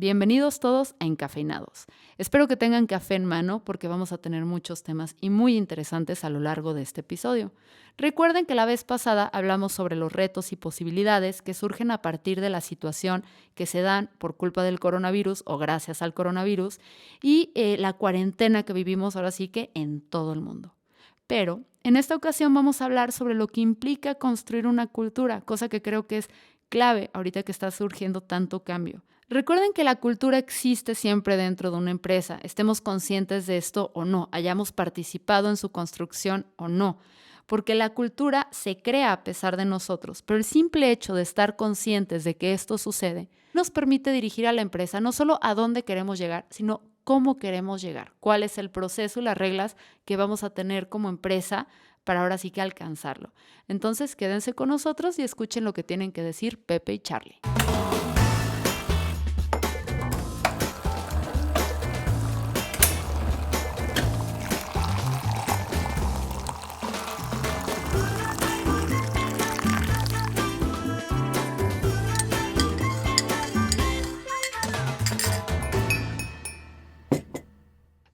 Bienvenidos todos a Encafeinados. Espero que tengan café en mano porque vamos a tener muchos temas y muy interesantes a lo largo de este episodio. Recuerden que la vez pasada hablamos sobre los retos y posibilidades que surgen a partir de la situación que se dan por culpa del coronavirus o gracias al coronavirus y la cuarentena que vivimos ahora sí que en todo el mundo. Pero en esta ocasión vamos a hablar sobre lo que implica construir una cultura, cosa que creo que es clave ahorita que está surgiendo tanto cambio. Recuerden que la cultura existe siempre dentro de una empresa, estemos conscientes de esto o no, hayamos participado en su construcción o no, porque la cultura se crea a pesar de nosotros, pero el simple hecho de estar conscientes de que esto sucede nos permite dirigir a la empresa no solo a dónde queremos llegar, sino cómo queremos llegar, cuál es el proceso y las reglas que vamos a tener como empresa para ahora sí que alcanzarlo. Entonces quédense con nosotros y escuchen lo que tienen que decir Pepe y Charlie.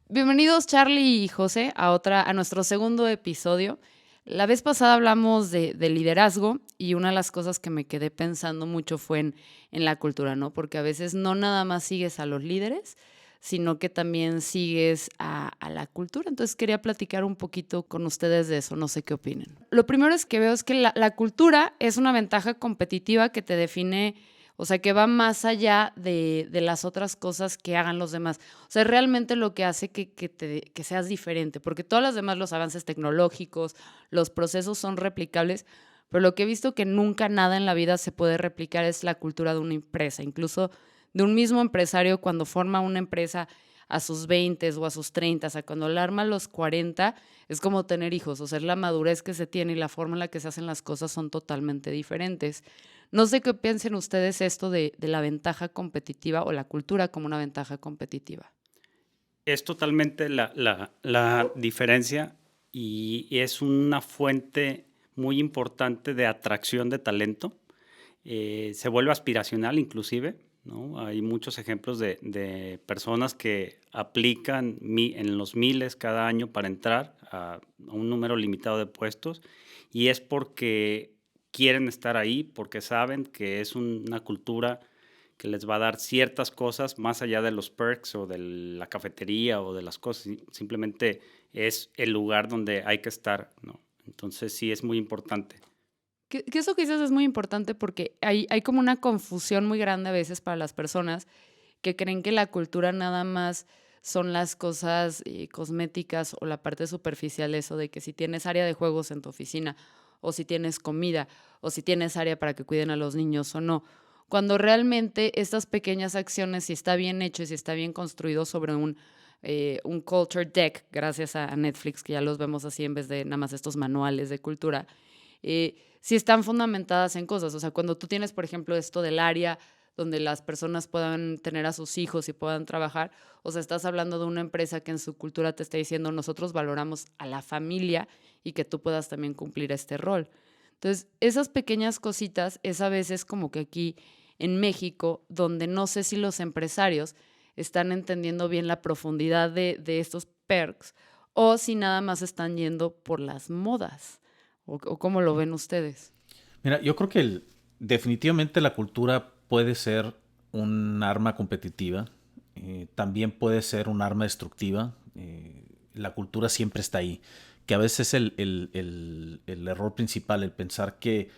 Bienvenidos Charlie y José a nuestro segundo episodio. La vez pasada hablamos de liderazgo y una de las cosas que me quedé pensando mucho fue en la cultura, ¿no? Porque a veces no nada más sigues a los líderes, sino que también sigues a la cultura. Entonces quería platicar un poquito con ustedes de eso, no sé qué opinen. Lo primero es que veo es que la cultura es una ventaja competitiva que te define. O sea, que va más allá de las otras cosas que hagan los demás. O sea, realmente lo que hace que seas diferente, porque todos los demás, los avances tecnológicos, los procesos son replicables, pero lo que he visto que nunca nada en la vida se puede replicar es la cultura de una empresa. Incluso de un mismo empresario cuando forma una empresa a sus 20 o a sus 30, o sea, cuando la arma a los 40, es como tener hijos. O sea, la madurez que se tiene y la forma en la que se hacen las cosas son totalmente diferentes. No sé qué piensen ustedes esto de la ventaja competitiva o la cultura como una ventaja competitiva. Es totalmente la diferencia y es una fuente muy importante de atracción de talento. Se vuelve aspiracional inclusive, ¿no? Hay muchos ejemplos de personas que aplican en los miles cada año para entrar a un número limitado de puestos y es porque quieren estar ahí, porque saben que es una cultura que les va a dar ciertas cosas más allá de los perks o de la cafetería o de las cosas. Simplemente es el lugar donde hay que estar, ¿no? Entonces sí es muy importante. Que eso que dices es muy importante porque hay como una confusión muy grande a veces para las personas que creen que la cultura nada más son las cosas cosméticas o la parte superficial, eso de que si tienes área de juegos en tu oficina o si tienes comida o si tienes área para que cuiden a los niños o no. Cuando realmente estas pequeñas acciones, si está bien hecho y si está bien construido sobre un culture deck, gracias a Netflix, que ya los vemos así en vez de nada más estos manuales de cultura, si están fundamentadas en cosas. O sea, cuando tú tienes, por ejemplo, esto del área donde las personas puedan tener a sus hijos y puedan trabajar, o sea, estás hablando de una empresa que en su cultura te está diciendo nosotros valoramos a la familia y que tú puedas también cumplir este rol. Entonces, esas pequeñas cositas es a veces como que aquí en México, donde no sé si los empresarios están entendiendo bien la profundidad de estos perks o si nada más están yendo por las modas. ¿O cómo lo ven ustedes? Mira, yo creo que definitivamente la cultura puede ser un arma competitiva, también puede ser un arma destructiva. La cultura siempre está ahí, que a veces es el error principal, el pensar que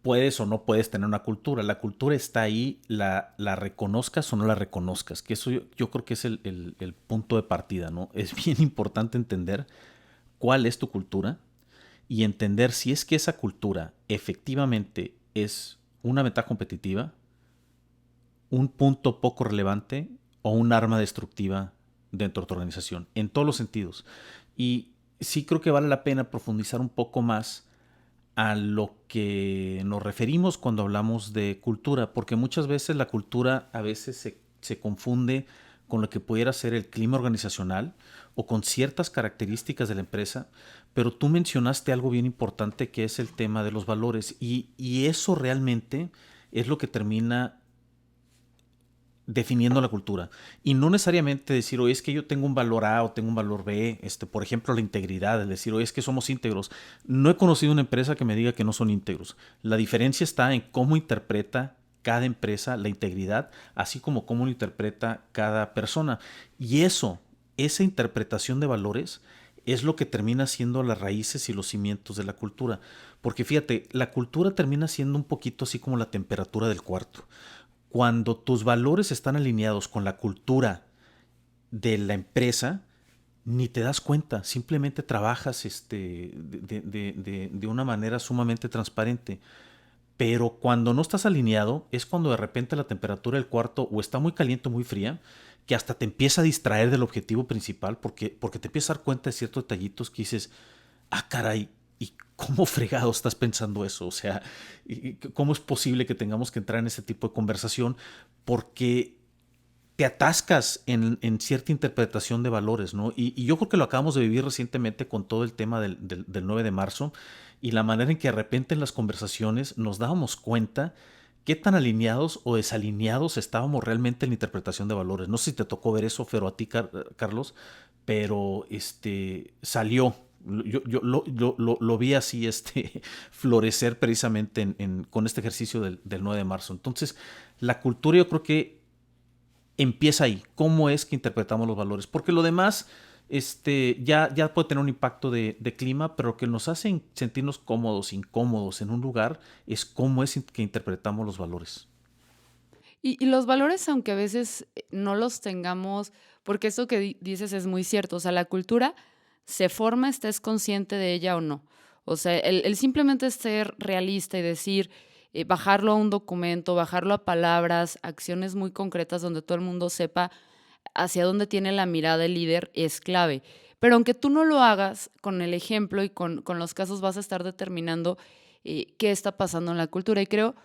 puedes o no puedes tener una cultura. La cultura está ahí, la reconozcas o no la reconozcas, que eso yo creo que es el punto de partida, ¿no? Es bien importante entender cuál es tu cultura y entender si es que esa cultura efectivamente es una ventaja competitiva, un punto poco relevante o un arma destructiva dentro de tu organización, en todos los sentidos. Y sí creo que vale la pena profundizar un poco más a lo que nos referimos cuando hablamos de cultura, porque muchas veces la cultura a veces se confunde con lo que pudiera ser el clima organizacional o con ciertas características de la empresa, pero tú mencionaste algo bien importante que es el tema de los valores y eso realmente es lo que termina definiendo la cultura. Y no necesariamente decir, oye, es que yo tengo un valor A o tengo un valor B, por ejemplo, la integridad, es decir, oye, es que somos íntegros. No he conocido una empresa que me diga que no son íntegros. La diferencia está en cómo interpreta cada empresa la integridad, así como cómo lo interpreta cada persona. Y esa interpretación de valores es lo que termina siendo las raíces y los cimientos de la cultura. Porque fíjate, la cultura termina siendo un poquito así como la temperatura del cuarto. Cuando tus valores están alineados con la cultura de la empresa, ni te das cuenta, simplemente trabajas de una manera sumamente transparente. Pero cuando no estás alineado, es cuando de repente la temperatura del cuarto o está muy caliente o muy fría, que hasta te empieza a distraer del objetivo principal, porque te empiezas a dar cuenta de ciertos detallitos que dices, ah, caray, ¿y cómo fregado estás pensando eso? O sea, ¿cómo es posible que tengamos que entrar en ese tipo de conversación? Porque te atascas en cierta interpretación de valores, ¿no? Y yo creo que lo acabamos de vivir recientemente con todo el tema del 9 de marzo y la manera en que de repente en las conversaciones nos dábamos cuenta qué tan alineados o desalineados estábamos realmente en la interpretación de valores. No sé si te tocó ver eso, Fero, a ti, Carlos, pero salió. Yo lo vi así florecer precisamente con este ejercicio del 9 de marzo. Entonces, la cultura yo creo que empieza ahí. ¿Cómo es que interpretamos los valores? Porque lo demás ya puede tener un impacto de clima, pero lo que nos hace sentirnos cómodos, incómodos en un lugar es cómo es que interpretamos los valores. Y los valores, aunque a veces no los tengamos, porque esto que dices es muy cierto, o sea, la cultura se forma, estés consciente de ella o no. O sea, el simplemente ser realista y decir, bajarlo a un documento, bajarlo a palabras, acciones muy concretas donde todo el mundo sepa hacia dónde tiene la mirada el líder es clave. Pero aunque tú no lo hagas, con el ejemplo y con los casos vas a estar determinando qué está pasando en la cultura. Y creo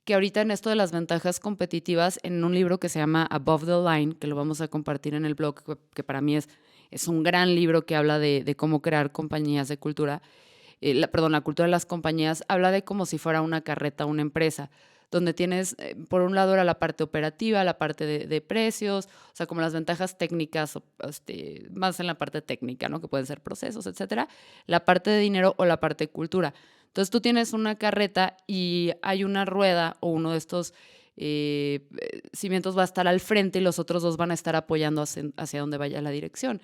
que ahorita en esto de las ventajas competitivas, en un libro que se llama Above the Line, que lo vamos a compartir en el blog, que para mí es un gran libro que habla de cómo crear compañías de cultura, la cultura de las compañías, habla de como si fuera una carreta, una empresa, donde tienes, por un lado era la parte operativa, la parte de precios, o sea, como las ventajas técnicas, más en la parte técnica, ¿no? Que pueden ser procesos, etcétera, la parte de dinero o la parte de cultura. Entonces tú tienes una carreta y hay una rueda o uno de estos cimientos va a estar al frente y los otros dos van a estar apoyando hacia donde vaya la dirección.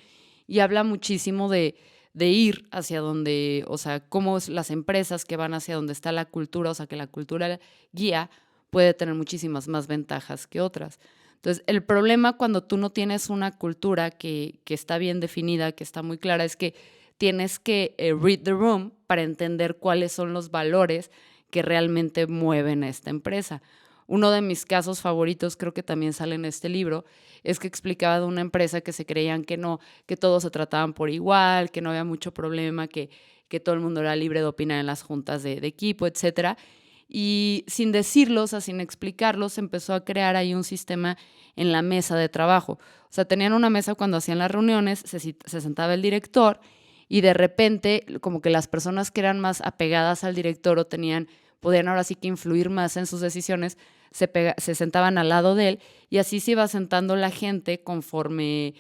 Y habla muchísimo de ir hacia donde, o sea, cómo las empresas que van hacia donde está la cultura, o sea, que la cultura guía puede tener muchísimas más ventajas que otras. Entonces, el problema cuando tú no tienes una cultura que está bien definida, que está muy clara, es que tienes que read the room para entender cuáles son los valores que realmente mueven a esta empresa. Uno de mis casos favoritos, creo que también sale en este libro, es que explicaba de una empresa que se creían que no, que todos se trataban por igual, que no había mucho problema, que todo el mundo era libre de opinar en las juntas de equipo, etcétera. Y sin decirlo, o sea, sin explicarlo, se empezó a crear ahí un sistema en la mesa de trabajo. O sea, tenían una mesa cuando hacían las reuniones, se sentaba el director y de repente, como que las personas que eran más apegadas al director o podían ahora sí que influir más en sus decisiones, se sentaban al lado de él y así se iba sentando la gente conforme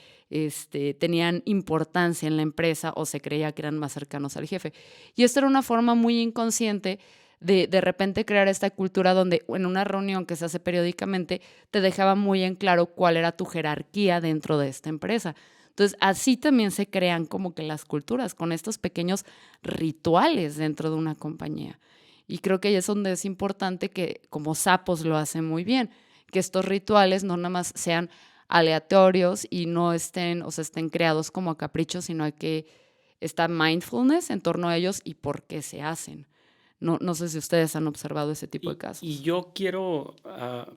tenían importancia en la empresa o se creía que eran más cercanos al jefe. Y esto era una forma muy inconsciente de repente crear esta cultura donde en una reunión que se hace periódicamente te dejaba muy en claro cuál era tu jerarquía dentro de esta empresa. Entonces, así también se crean como que las culturas, con estos pequeños rituales dentro de una compañía. Y creo que ahí es donde es importante que, como Sapos lo hace muy bien, que estos rituales no nada más sean aleatorios y no estén creados como a capricho, sino hay que estar mindfulness en torno a ellos y por qué se hacen. No sé si ustedes han observado ese tipo de casos. Y yo quiero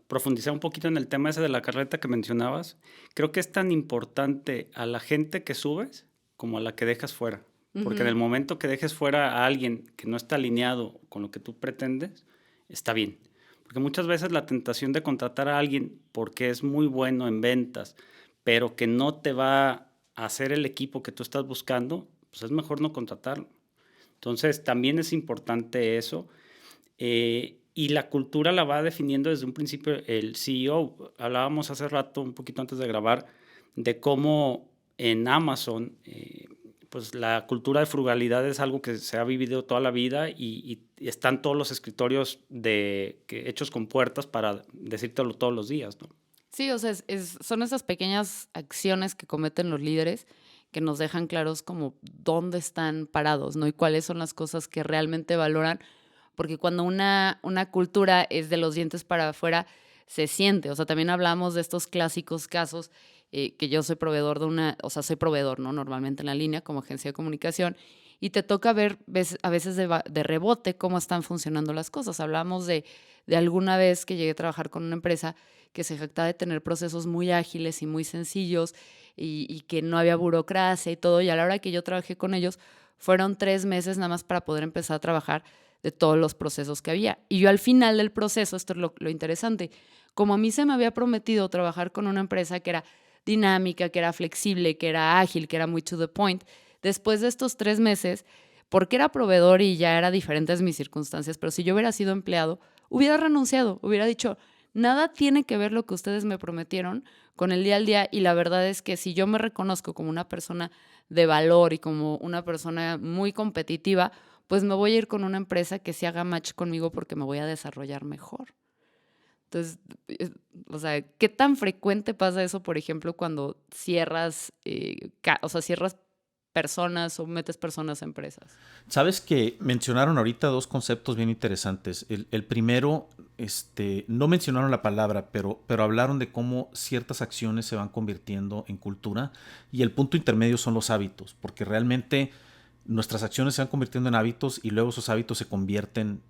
profundizar un poquito en el tema ese de la carreta que mencionabas. Creo que es tan importante a la gente que subes como a la que dejas fuera. Porque en el momento que dejes fuera a alguien que no está alineado con lo que tú pretendes, está bien. Porque muchas veces la tentación de contratar a alguien porque es muy bueno en ventas, pero que no te va a hacer el equipo que tú estás buscando, pues es mejor no contratarlo. Entonces, también es importante eso. y la cultura la va definiendo desde un principio el CEO. Hablábamos hace rato, un poquito antes de grabar, de cómo en Amazon, pues la cultura de frugalidad es algo que se ha vivido toda la vida y están todos los escritorios hechos con puertas para decírtelo todos los días, ¿no? Sí, o sea, son esas pequeñas acciones que cometen los líderes que nos dejan claros como dónde están parados, ¿no? Y cuáles son las cosas que realmente valoran, porque cuando una cultura es de los dientes para afuera, se siente. O sea, también hablamos de estos clásicos casos, que yo soy proveedor o sea, soy proveedor, ¿no? Normalmente en la línea como agencia de comunicación, y te toca ver a veces de rebote cómo están funcionando las cosas. Hablamos de alguna vez que llegué a trabajar con una empresa que se jactaba de tener procesos muy ágiles y muy sencillos y que no había burocracia y todo. Y a la hora que yo trabajé con ellos, fueron 3 meses nada más para poder empezar a trabajar de todos los procesos que había. Y yo al final del proceso, esto es lo interesante, como a mí se me había prometido trabajar con una empresa que era dinámica, que era flexible, que era ágil, que era muy to the point, después de estos 3 meses, porque era proveedor y ya era diferentes mis circunstancias, pero si yo hubiera sido empleado, hubiera renunciado, hubiera dicho, nada tiene que ver lo que ustedes me prometieron con el día al día, y la verdad es que si yo me reconozco como una persona de valor y como una persona muy competitiva, pues me voy a ir con una empresa que se haga match conmigo porque me voy a desarrollar mejor. Entonces, o sea, ¿qué tan frecuente pasa eso, por ejemplo, cuando cierras, o sea, cierras personas o metes personas a empresas? Sabes que mencionaron ahorita dos conceptos bien interesantes. El primero, no mencionaron la palabra, pero hablaron de cómo ciertas acciones se van convirtiendo en cultura, y el punto intermedio son los hábitos, porque realmente nuestras acciones se van convirtiendo en hábitos y luego esos hábitos se convierten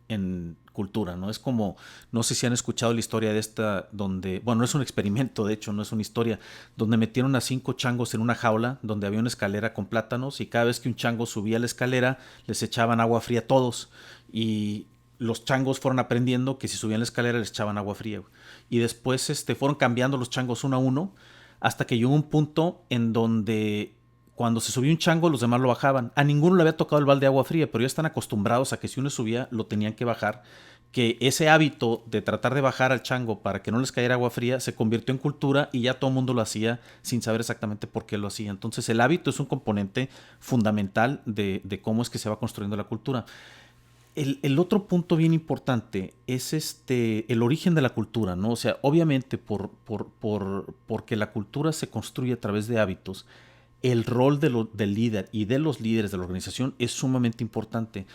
en cultura, ¿no? Es como, no sé si han escuchado la historia de esta, donde, bueno, no es un experimento, de hecho, no es una historia, donde metieron a 5 changos en una jaula, donde había una escalera con plátanos, y cada vez que un chango subía la escalera, les echaban agua fría a todos, y los changos fueron aprendiendo que si subían la escalera les echaban agua fría, y después fueron cambiando los changos uno a uno, hasta que llegó un punto en donde cuando se subía un chango, los demás lo bajaban. A ninguno le había tocado el balde de agua fría, pero ya están acostumbrados a que si uno subía, lo tenían que bajar. Que ese hábito de tratar de bajar al chango para que no les cayera agua fría se convirtió en cultura, y ya todo el mundo lo hacía sin saber exactamente por qué lo hacía. Entonces el hábito es un componente fundamental de cómo es que se va construyendo la cultura. El otro punto bien importante es el origen de la cultura, ¿no? O sea, obviamente porque la cultura se construye a través de hábitos, el rol del líder y de los líderes de la organización es sumamente importante.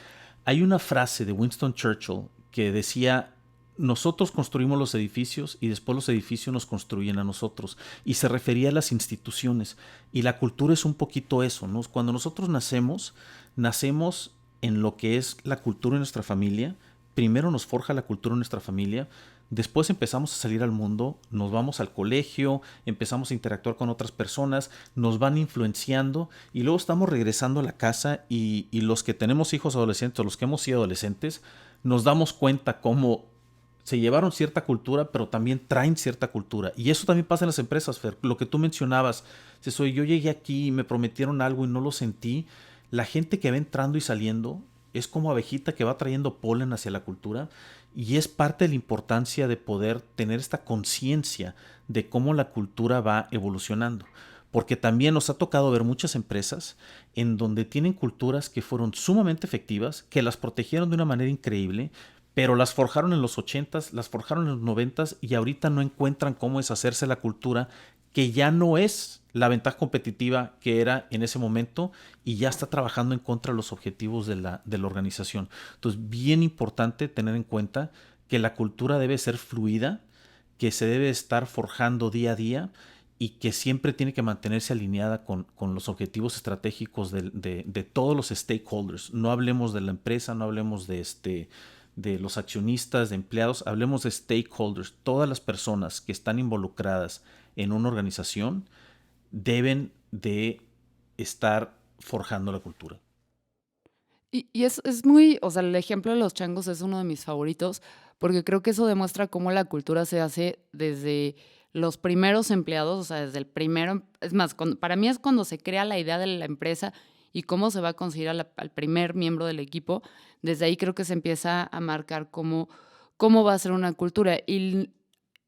Hay una frase de Winston Churchill que decía: nosotros construimos los edificios y después los edificios nos construyen a nosotros, y se refería a las instituciones, y la cultura es un poquito eso, ¿no? Cuando nosotros nacemos en lo que es la cultura de nuestra familia. Primero nos forja la cultura de nuestra familia. Después empezamos a salir al mundo, nos vamos al colegio, empezamos a interactuar con otras personas, nos van influenciando, y luego estamos regresando a la casa, y los que tenemos hijos adolescentes o los que hemos sido adolescentes, nos damos cuenta cómo se llevaron cierta cultura, pero también traen cierta cultura. Y eso también pasa en las empresas, Fer. Lo que tú mencionabas, si yo llegué aquí y me prometieron algo y no lo sentí, la gente que va entrando y saliendo es como abejita que va trayendo polen hacia la cultura, y es parte de la importancia de poder tener esta conciencia de cómo la cultura va evolucionando. Porque también nos ha tocado ver muchas empresas en donde tienen culturas que fueron sumamente efectivas, que las protegieron de una manera increíble, pero las forjaron en los 80s, las forjaron en los 90s, y ahorita no encuentran cómo deshacerse la cultura, que ya no es la ventaja competitiva que era en ese momento, y ya está trabajando en contra de los objetivos de la organización. Entonces, bien importante tener en cuenta que la cultura debe ser fluida, que se debe estar forjando día a día, y que siempre tiene que mantenerse alineada con los objetivos estratégicos de todos los stakeholders. No hablemos de la empresa, no hablemos de los accionistas, de empleados, hablemos de stakeholders. Todas las personas que están involucradas en una organización deben de estar forjando la cultura. Y es muy, o sea, el ejemplo de los changos es uno de mis favoritos, porque creo que eso demuestra cómo la cultura se hace desde los primeros empleados, o sea, desde el primero, es más, para mí es cuando se crea la idea de la empresa, y cómo se va a conseguir al primer miembro del equipo, desde ahí creo que se empieza a marcar cómo va a ser una cultura. Y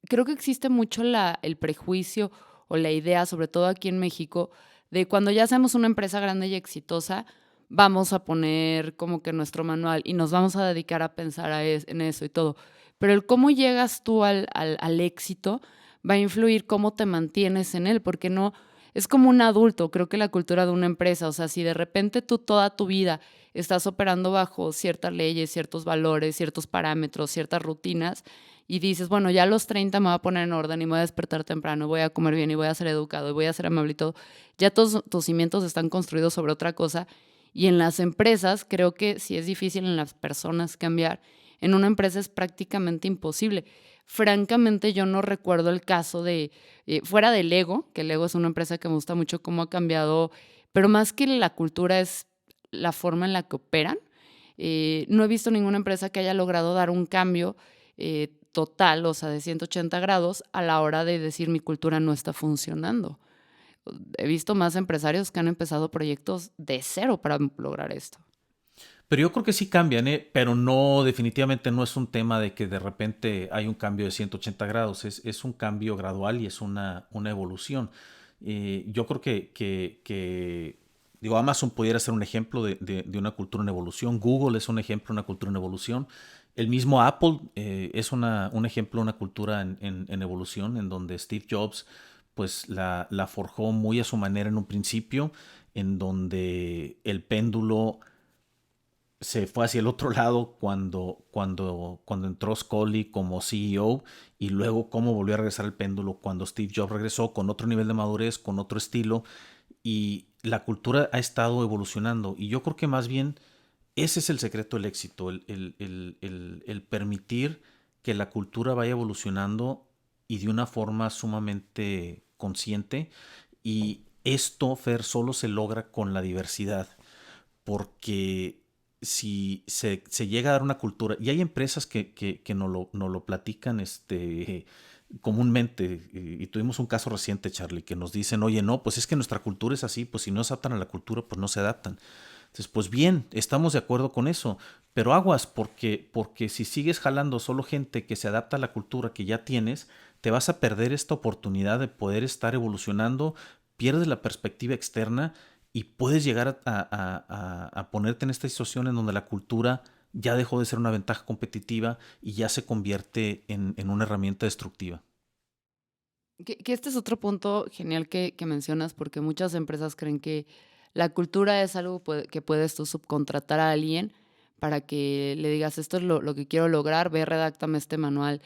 creo que existe mucho el prejuicio o la idea, sobre todo aquí en México, de cuando ya seamos una empresa grande y exitosa, vamos a poner como que nuestro manual y nos vamos a dedicar a pensar en eso y todo. Pero el cómo llegas tú al éxito va a influir cómo te mantienes en él, porque no, es como un adulto, creo que la cultura de una empresa, o sea, si de repente tú toda tu vida estás operando bajo ciertas leyes, ciertos valores, ciertos parámetros, ciertas rutinas, y dices, bueno, ya a los 30 me voy a poner en orden y me voy a despertar temprano, voy a comer bien y voy a ser educado y voy a ser amable y todo, ya todos tus cimientos están construidos sobre otra cosa. Y en las empresas, creo que sí es difícil en las personas cambiar. En una empresa es prácticamente imposible. Francamente, yo no recuerdo el caso fuera de Lego, que Lego es una empresa que me gusta mucho cómo ha cambiado, pero más que la cultura es la forma en la que operan. No he visto ninguna empresa que haya logrado dar un cambio total, o sea, de 180 grados a la hora de decir mi cultura no está funcionando. He visto más empresarios que han empezado proyectos de cero para lograr esto. Pero yo creo que sí cambian, ¿eh? Pero no, definitivamente no es un tema de que de repente hay un cambio de 180 grados, es un cambio gradual y es una evolución. Yo creo digo, Amazon pudiera ser un ejemplo de una cultura en evolución, Google es un ejemplo de una cultura en evolución, el mismo Apple es un ejemplo de una cultura en evolución, en donde Steve Jobs pues la forjó muy a su manera en un principio, en donde el péndulo se fue hacia el otro lado cuando entró Scully como CEO y luego cómo volvió a regresar el péndulo cuando Steve Jobs regresó con otro nivel de madurez, con otro estilo, y la cultura ha estado evolucionando y yo creo que más bien ese es el secreto del éxito, el permitir que la cultura vaya evolucionando y de una forma sumamente consciente, y esto, Fer, solo se logra con la diversidad, porque si se llega a dar una cultura, y hay empresas que no lo platican comúnmente, y tuvimos un caso reciente, Charlie, que nos dicen, oye, no, pues es que nuestra cultura es así, pues si no se adaptan a la cultura, pues no se adaptan. Entonces, pues bien, estamos de acuerdo con eso, pero aguas, porque si sigues jalando solo gente que se adapta a la cultura que ya tienes, te vas a perder esta oportunidad de poder estar evolucionando, pierdes la perspectiva externa y puedes llegar a ponerte en esta situación en donde la cultura ya dejó de ser una ventaja competitiva y ya se convierte en una herramienta destructiva. Que este es otro punto genial que mencionas, porque muchas empresas creen que la cultura es algo que puedes tú subcontratar a alguien para que le digas, esto es lo que quiero lograr, ve, redáctame este manual,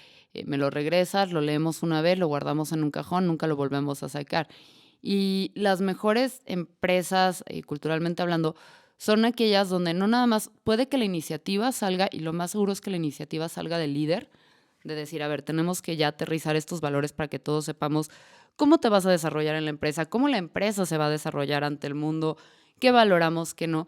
me lo regresas, lo leemos una vez, lo guardamos en un cajón, nunca lo volvemos a sacar. Y las mejores empresas, culturalmente hablando, son aquellas donde no nada más puede que la iniciativa salga, y lo más seguro es que la iniciativa salga del líder, de decir, a ver, tenemos que ya aterrizar estos valores para que todos sepamos cómo te vas a desarrollar en la empresa, cómo la empresa se va a desarrollar ante el mundo, qué valoramos, qué no.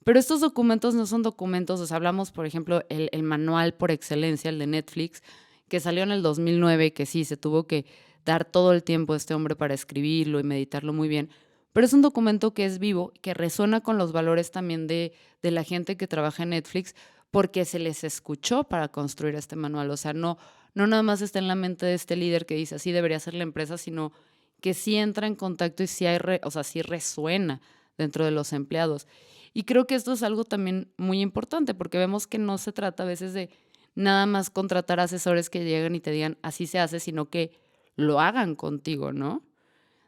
Pero estos documentos no son documentos, o sea, hablamos, por ejemplo, el manual por excelencia, el de Netflix, que salió en el 2009, que sí, se tuvo que dar todo el tiempo a este hombre para escribirlo y meditarlo muy bien, pero es un documento que es vivo, que resuena con los valores también de la gente que trabaja en Netflix, porque se les escuchó para construir este manual. O sea, no nada más está en la mente de este líder que dice así debería ser la empresa, sino que sí entra en contacto y sí o sea, sí resuena dentro de los empleados. Y creo que esto es algo también muy importante, porque vemos que no se trata a veces de nada más contratar asesores que llegan y te digan así se hace, sino que lo hagan contigo, ¿no?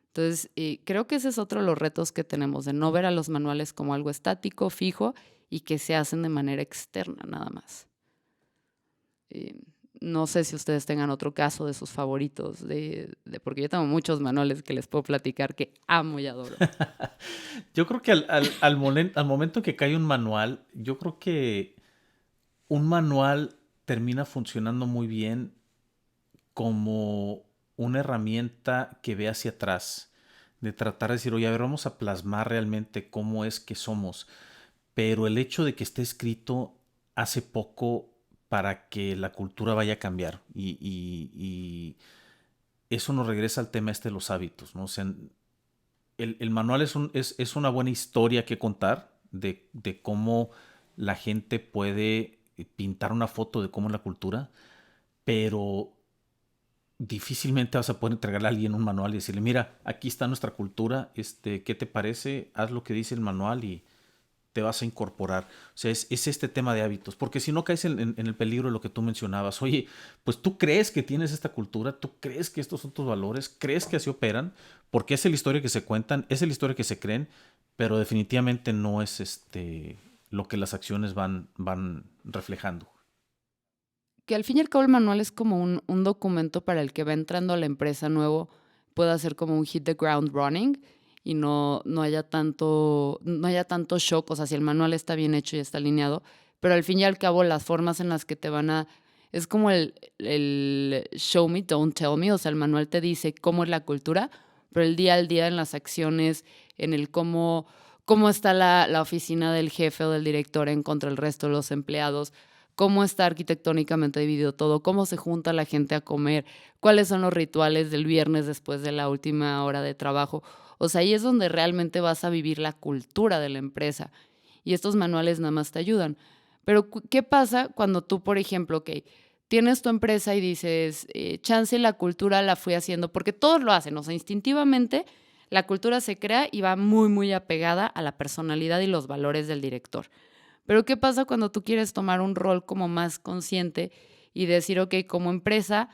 Entonces, creo que ese es otro de los retos que tenemos, de no ver a los manuales como algo estático, fijo, y que se hacen de manera externa nada más. No sé si ustedes tengan otro caso de sus favoritos, porque yo tengo muchos manuales que les puedo platicar que amo y adoro. Yo creo que al momento que cae un manual, yo creo que un manual termina funcionando muy bien como una herramienta que ve hacia atrás, de tratar de decir, oye, a ver, vamos a plasmar realmente cómo es que somos. Pero el hecho de que esté escrito hace poco para que la cultura vaya a cambiar. Y eso nos regresa al tema de los hábitos, ¿no? O sea, el manual es una buena historia que contar de cómo la gente puede pintar una foto de cómo es la cultura, pero difícilmente vas a poder entregarle a alguien un manual y decirle, mira, aquí está nuestra cultura, ¿qué te parece? Haz lo que dice el manual y te vas a incorporar. O sea, es este tema de hábitos, porque si no caes en el peligro de lo que tú mencionabas. Oye, pues tú crees que tienes esta cultura, tú crees que estos son tus valores, crees que así operan, porque es la historia que se cuentan, es la historia que se creen, pero definitivamente no es lo que las acciones van reflejando. Que al fin y al cabo el manual es como un documento para el que va entrando a la empresa nuevo, pueda hacer como un hit the ground running y no haya tanto shock, o sea, si el manual está bien hecho y está alineado, pero al fin y al cabo las formas en las que te van a... Es como el show me, don't tell me, o sea, el manual te dice cómo es la cultura, pero el día al día en las acciones, en el cómo está la oficina del jefe o del director en contra del resto de los empleados, cómo está arquitectónicamente dividido todo, cómo se junta la gente a comer, cuáles son los rituales del viernes después de la última hora de trabajo. O sea, ahí es donde realmente vas a vivir la cultura de la empresa. Y estos manuales nada más te ayudan. Pero, ¿qué pasa cuando tú, por ejemplo, tienes tu empresa y dices, chance la cultura la fui haciendo, porque todos lo hacen, o sea, instintivamente la cultura se crea y va muy, muy apegada a la personalidad y los valores del director. Pero ¿qué pasa cuando tú quieres tomar un rol como más consciente y decir, ok, como empresa,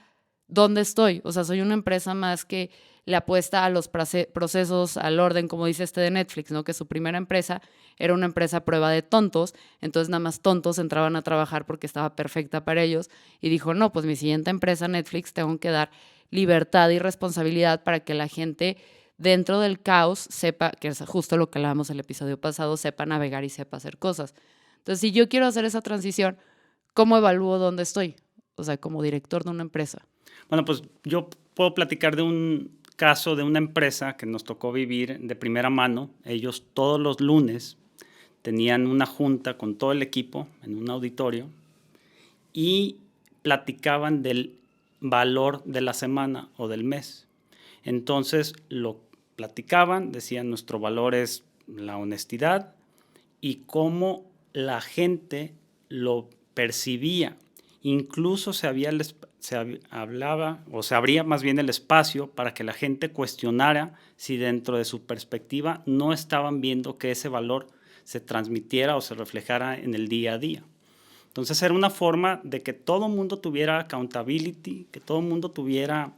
¿dónde estoy? O sea, soy una empresa más que le apuesta a los procesos, al orden, como dice de Netflix, ¿no? Que su primera empresa era una empresa a prueba de tontos, entonces nada más tontos entraban a trabajar porque estaba perfecta para ellos y dijo, no, pues mi siguiente empresa, Netflix, tengo que dar libertad y responsabilidad para que la gente dentro del caos sepa, que es justo lo que hablábamos el episodio pasado, sepa navegar y sepa hacer cosas. Entonces, si yo quiero hacer esa transición, ¿cómo evalúo dónde estoy? O sea, como director de una empresa. Bueno, pues yo puedo platicar de un caso de una empresa que nos tocó vivir de primera mano. Ellos todos los lunes tenían una junta con todo el equipo en un auditorio y platicaban del valor de la semana o del mes. Entonces lo platicaban, decían nuestro valor es la honestidad y cómo la gente lo percibía. Incluso se hablaba o se abría más bien el espacio para que la gente cuestionara si dentro de su perspectiva no estaban viendo que ese valor se transmitiera o se reflejara en el día a día. Entonces era una forma de que todo el mundo tuviera accountability, que todo el mundo tuviera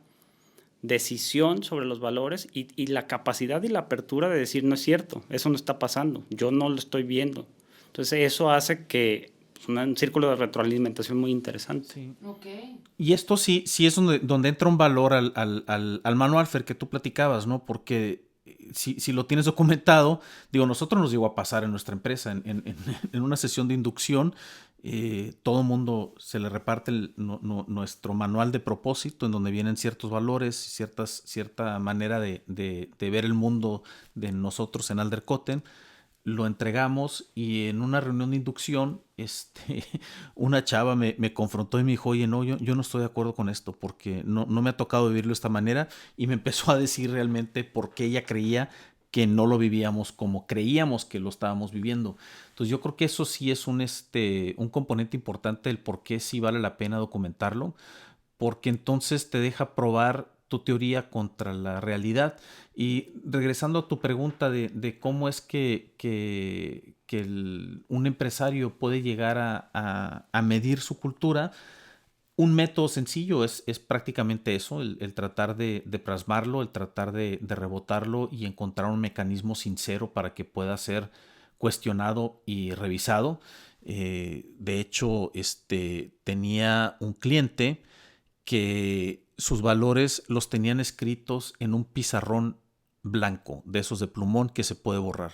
decisión sobre los valores y la capacidad y la apertura de decir no es cierto, eso no está pasando, yo no lo estoy viendo. Entonces eso hace que es un círculo de retroalimentación muy interesante. Sí. Okay. Y esto sí es donde entra un valor al manual, Fer, que tú platicabas, ¿no? Porque si lo tienes documentado, digo, nosotros nos llegó a pasar en nuestra empresa, en una sesión de inducción, todo el mundo se le reparte nuestro manual de propósito, en donde vienen ciertos valores, cierta manera de ver el mundo de nosotros en Aldercotten. Lo entregamos y en una reunión de inducción una chava me confrontó y me dijo, oye, no, yo no estoy de acuerdo con esto porque no me ha tocado vivirlo de esta manera, y me empezó a decir realmente por qué ella creía que no lo vivíamos como creíamos que lo estábamos viviendo. Entonces yo creo que eso sí es un componente importante del por qué sí vale la pena documentarlo, porque entonces te deja probar tu teoría contra la realidad. Y regresando a tu pregunta de cómo es que un empresario puede llegar a medir su cultura, un método sencillo es prácticamente eso, el tratar de plasmarlo, el tratar de rebotarlo y encontrar un mecanismo sincero para que pueda ser cuestionado y revisado. De hecho, tenía un cliente que sus valores los tenían escritos en un pizarrón blanco, de esos de plumón que se puede borrar.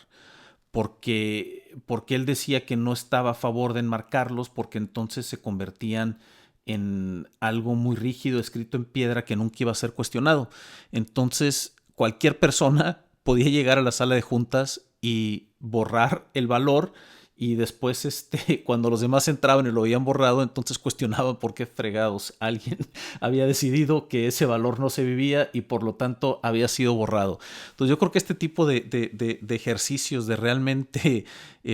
Porque él decía que no estaba a favor de enmarcarlos, porque entonces se convertían en algo muy rígido, escrito en piedra, que nunca iba a ser cuestionado. Entonces, cualquier persona podía llegar a la sala de juntas y borrar el valor y después cuando los demás entraban y lo habían borrado, entonces cuestionaban por qué fregados alguien había decidido que ese valor no se vivía y por lo tanto había sido borrado. Entonces yo creo que este tipo de ejercicios de realmente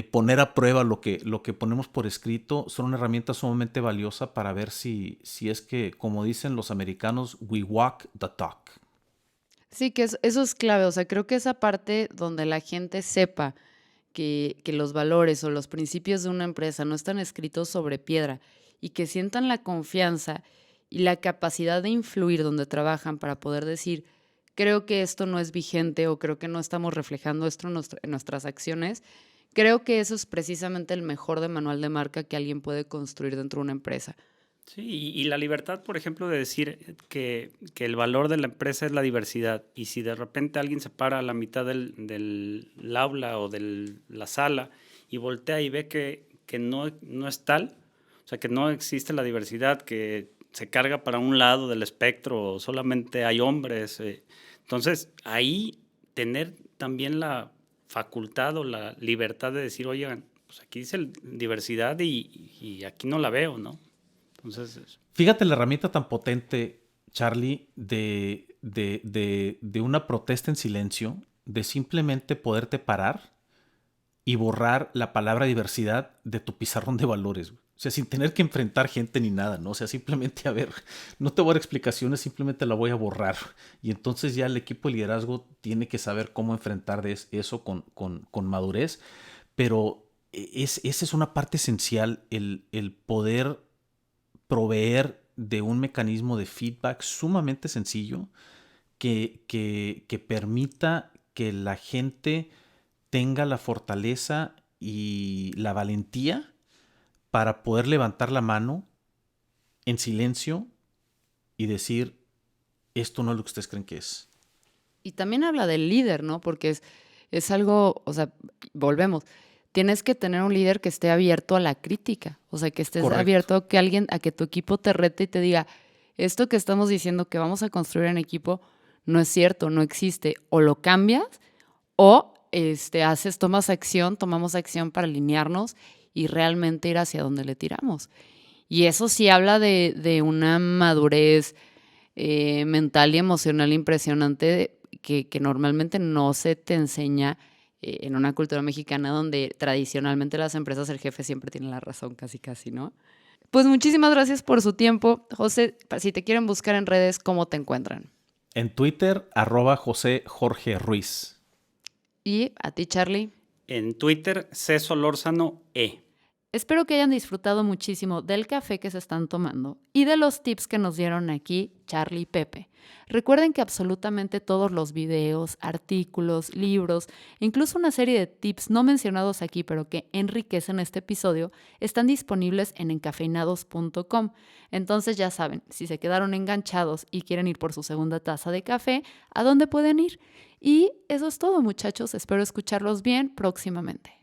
poner a prueba lo que ponemos por escrito son una herramienta sumamente valiosa para ver si es que, como dicen los americanos, we walk the talk. Sí, que eso es clave. O sea, creo que esa parte donde la gente sepa que los valores o los principios de una empresa no están escritos sobre piedra y que sientan la confianza y la capacidad de influir donde trabajan para poder decir, creo que esto no es vigente o creo que no estamos reflejando esto en nuestras acciones, creo que eso es precisamente el mejor de manual de marca que alguien puede construir dentro de una empresa. Sí, y la libertad, por ejemplo, de decir que el valor de la empresa es la diversidad. Y si de repente alguien se para a la mitad del aula o de la sala y voltea y ve que no es tal, o sea, que no existe la diversidad, que se carga para un lado del espectro o solamente hay hombres. Entonces, ahí tener también la facultad o la libertad de decir, oigan, pues aquí dice diversidad y aquí no la veo, ¿no? Entonces, Fíjate la herramienta tan potente, Charlie, de una protesta en silencio, de simplemente poderte parar y borrar la palabra diversidad de tu pizarrón de valores. O sea, sin tener que enfrentar gente ni nada, ¿no? O sea, simplemente, a ver, no te voy a dar explicaciones, simplemente la voy a borrar. Y entonces ya el equipo de liderazgo tiene que saber cómo enfrentar eso con madurez. Pero esa es una parte esencial, el poder proveer de un mecanismo de feedback sumamente sencillo que permita que la gente tenga la fortaleza y la valentía para poder levantar la mano en silencio y decir, esto no es lo que ustedes creen que es. Y también habla del líder, ¿no? Porque es algo, o sea, volvemos, tienes que tener un líder que esté abierto a la crítica, o sea, que estés Correcto. abierto a que tu equipo te rete y te diga, esto que estamos diciendo que vamos a construir en equipo no es cierto, no existe, o lo cambias o tomamos acción para alinearnos y realmente ir hacia donde le tiramos. Y eso sí habla de una madurez mental y emocional impresionante que normalmente no se te enseña en una cultura mexicana donde tradicionalmente las empresas el jefe siempre tiene la razón, casi casi, ¿no? Pues muchísimas gracias por su tiempo. José, si te quieren buscar en redes, ¿cómo te encuentran? En Twitter, @José Jorge Ruiz. Y a ti, Charlie. en Twitter, Solórzano E. Espero que hayan disfrutado muchísimo del café que se están tomando y de los tips que nos dieron aquí Charlie y Pepe. Recuerden que absolutamente todos los videos, artículos, libros, incluso una serie de tips no mencionados aquí pero que enriquecen este episodio, están disponibles en encafeinados.com. Entonces ya saben, si se quedaron enganchados y quieren ir por su segunda taza de café, ¿a dónde pueden ir? Y eso es todo, muchachos. Espero escucharlos bien próximamente.